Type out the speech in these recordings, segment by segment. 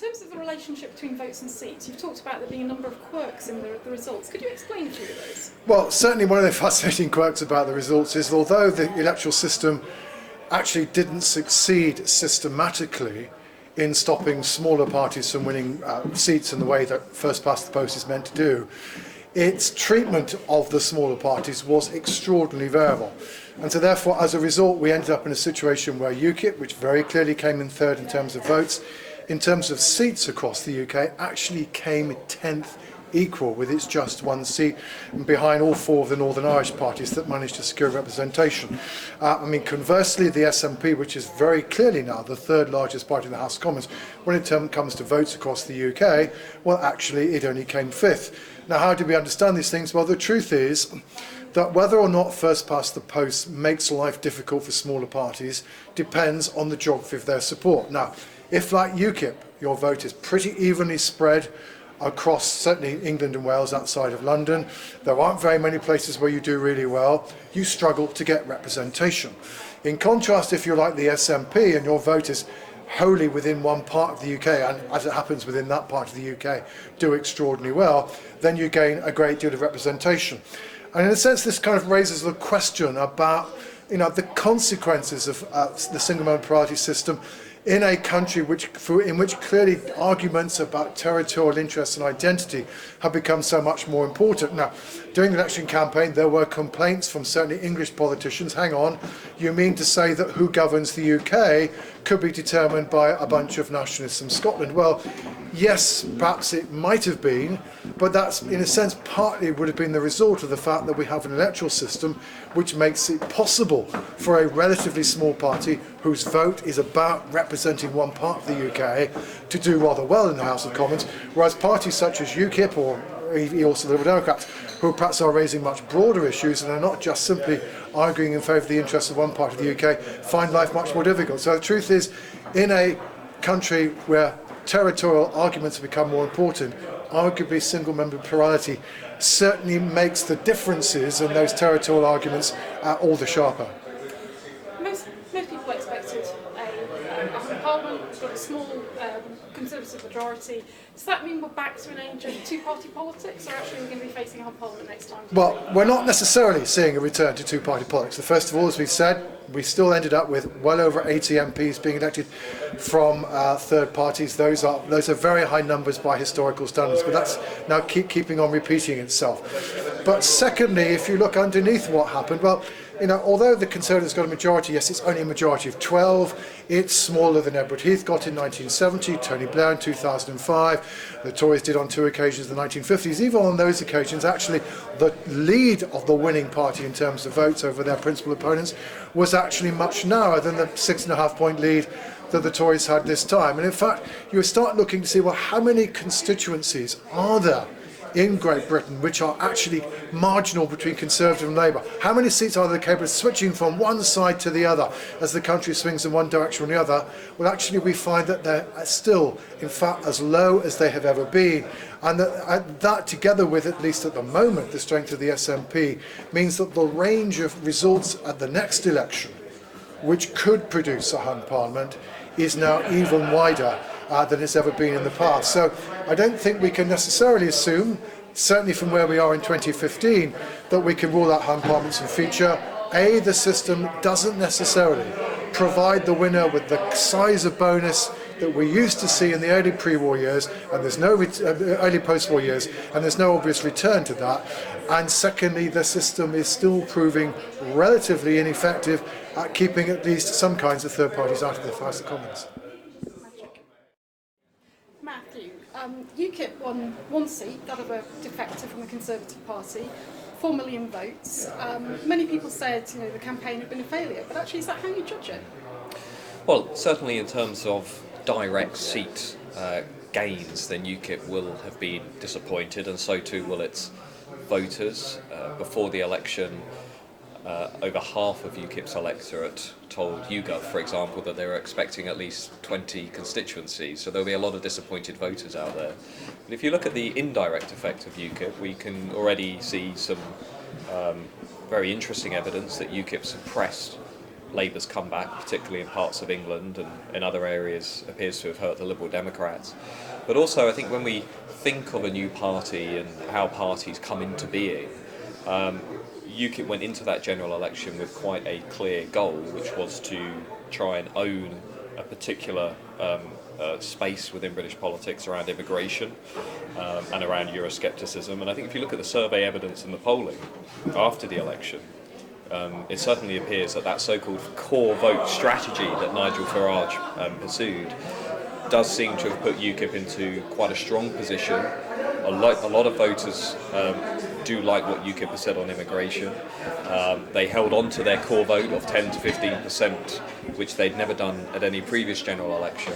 terms of the relationship between votes and seats, you've talked about there being a number of quirks in the results. Could you explain a few of those? Well, certainly one of the fascinating quirks about the results is although the electoral system actually didn't succeed systematically in stopping smaller parties from winning seats in the way that first past the post is meant to do, its treatment of the smaller parties was extraordinarily variable. And so therefore, as a result, we ended up in a situation where UKIP, which very clearly came in third in terms of votes, in terms of seats across the UK, actually came 10th equal with its just one seat, and behind all four of the Northern Irish parties that managed to secure representation. Conversely, the SNP, which is very clearly now the third largest party in the House of Commons, when it comes to votes across the UK, well, actually, it only came fifth. Now, how do we understand these things? Well, the truth is that whether or not first past the post makes life difficult for smaller parties depends on the geography of their support. Now, if, like UKIP, your vote is pretty evenly spread across certainly England and Wales outside of London, there aren't very many places where you do really well, you struggle to get representation. In contrast, if you're like the SNP and your vote is wholly within one part of the UK, and as it happens within that part of the UK, do extraordinarily well, then you gain a great deal of representation. And in a sense, this kind of raises the question about the consequences of the single member party system in a country in which clearly arguments about territorial interests and identity have become so much more important. Now, during the election campaign, there were complaints from certainly English politicians, hang on, you mean to say that who governs the UK could be determined by a bunch of nationalists from Scotland? Well, yes, perhaps it might have been, but that's, in a sense, partly would have been the result of the fact that we have an electoral system which makes it possible for a relatively small party whose vote is about representing one part of the UK to do rather well in the House of Commons, whereas parties such as UKIP or also the Liberal Democrats, who perhaps are raising much broader issues and are not just simply arguing in favour of the interests of one part of the UK, find life much more difficult. So the truth is, in a country where territorial arguments have become more important, arguably single-member plurality certainly makes the differences in those territorial arguments all the sharper. Most people expected a Parliament, we've got a small Conservative majority. Does that mean we're back to an age of two-party politics, or actually we're going to be facing our Parliament next time? Well, we're not necessarily seeing a return to two-party politics. First of all, as we've said, we still ended up with well over 80 MPs being elected from third parties. Those are very high numbers by historical standards, but that's now keeping on repeating itself. But secondly, if you look underneath what happened, well, although the Conservatives got a majority, yes, it's only a majority of 12. It's smaller than Edward Heath got in 1970, Tony Blair in 2005. The Tories did on two occasions in the 1950s. Even on those occasions, actually, the lead of the winning party in terms of votes over their principal opponents was actually much narrower than the 6.5-point lead that the Tories had this time. And in fact, you start looking to see, well, how many constituencies are there in Great Britain which are actually marginal between Conservative and Labour? How many seats are they capable of switching from one side to the other as the country swings in one direction or the other? Well, actually, we find that they're still, in fact, as low as they have ever been. And that together with, at least at the moment, the strength of the SNP, means that the range of results at the next election, which could produce a hung parliament, is now even wider than it's ever been in the past. So I don't think we can necessarily assume, certainly from where we are in 2015, that we can rule out hung parliaments in future. A, the system doesn't necessarily provide the winner with the size of bonus that we used to see in the early pre-war years, and there's no early post-war years, and there's no obvious return to that. And secondly, the system is still proving relatively ineffective at keeping at least some kinds of third parties out of the House of Commons. Matthew, UKIP won one seat, that of a defector from the Conservative Party, 4 million votes. Many people said the campaign had been a failure, but actually is that how you judge it? Well, certainly in terms of direct seat gains, then UKIP will have been disappointed, and so too will its voters. Before the election, over half of UKIP's electorate told YouGov, for example, that they were expecting at least 20 constituencies, so there'll be a lot of disappointed voters out there. But if you look at the indirect effect of UKIP, we can already see some very interesting evidence that UKIP suppressed Labour's comeback, particularly in parts of England and in other areas, appears to have hurt the Liberal Democrats. But also, I think when we think of a new party and how parties come into being, UKIP went into that general election with quite a clear goal, which was to try and own a particular space within British politics around immigration and around Euroscepticism. And I think if you look at the survey evidence and the polling after the election, it certainly appears that that so-called core vote strategy that Nigel Farage pursued does seem to have put UKIP into quite a strong position. A lot of voters do like what UKIP has said on immigration. They held on to their core vote of 10 to 15%, which they'd never done at any previous general election.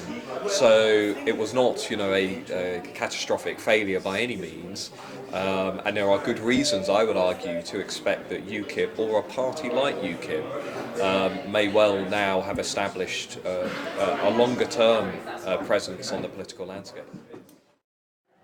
So it was not, a catastrophic failure by any means. And there are good reasons, I would argue, to expect that UKIP, or a party like UKIP, may well now have established a longer-term presence on the political landscape.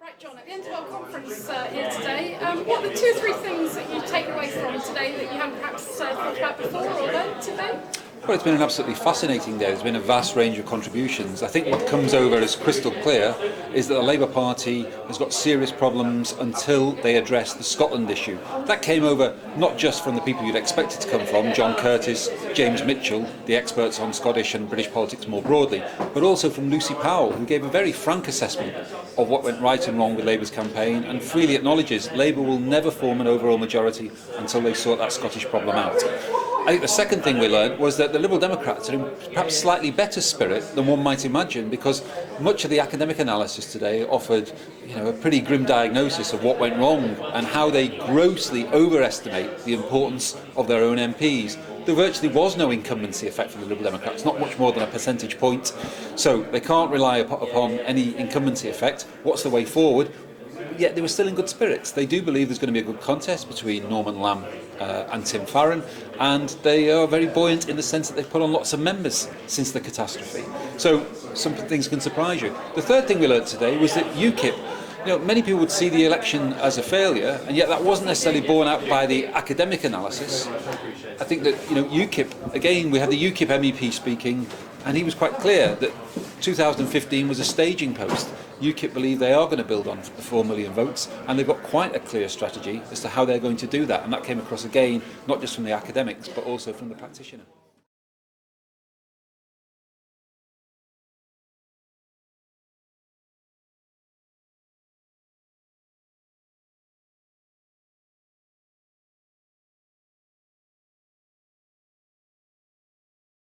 Right, John, at the end of our conference here today, what are the 2 or 3 things that you take away from today that you haven't perhaps thought about before or learned today? Well, it's been an absolutely fascinating day. There's been a vast range of contributions. I think what comes over as crystal clear is that the Labour Party has got serious problems until they address the Scotland issue. That came over not just from the people you'd expect it to come from, John Curtis, James Mitchell, the experts on Scottish and British politics more broadly, but also from Lucy Powell, who gave a very frank assessment of what went right and wrong with Labour's campaign and freely acknowledges Labour will never form an overall majority until they sort that Scottish problem out. I think the second thing we learned was that the Liberal Democrats are in perhaps slightly better spirit than one might imagine, because much of the academic analysis today offered a pretty grim diagnosis of what went wrong and how they grossly overestimate the importance of their own MPs. There virtually was no incumbency effect for the Liberal Democrats, not much more than a percentage point, so they can't rely upon any incumbency effect. What's the way forward? Yet they were still in good spirits. They do believe there's going to be a good contest between Norman Lamb and Tim Farron, and they are very buoyant in the sense that they've put on lots of members since the catastrophe. So some things can surprise you. The third thing we learnt today was that UKIP, many people would see the election as a failure, and yet that wasn't necessarily borne out by the academic analysis. I think that UKIP, again, we had the UKIP MEP speaking, and he was quite clear that 2015 was a staging post. UKIP believe they are going to build on the 4 million votes, and they've got quite a clear strategy as to how they're going to do that, and that came across again not just from the academics but also from the practitioner.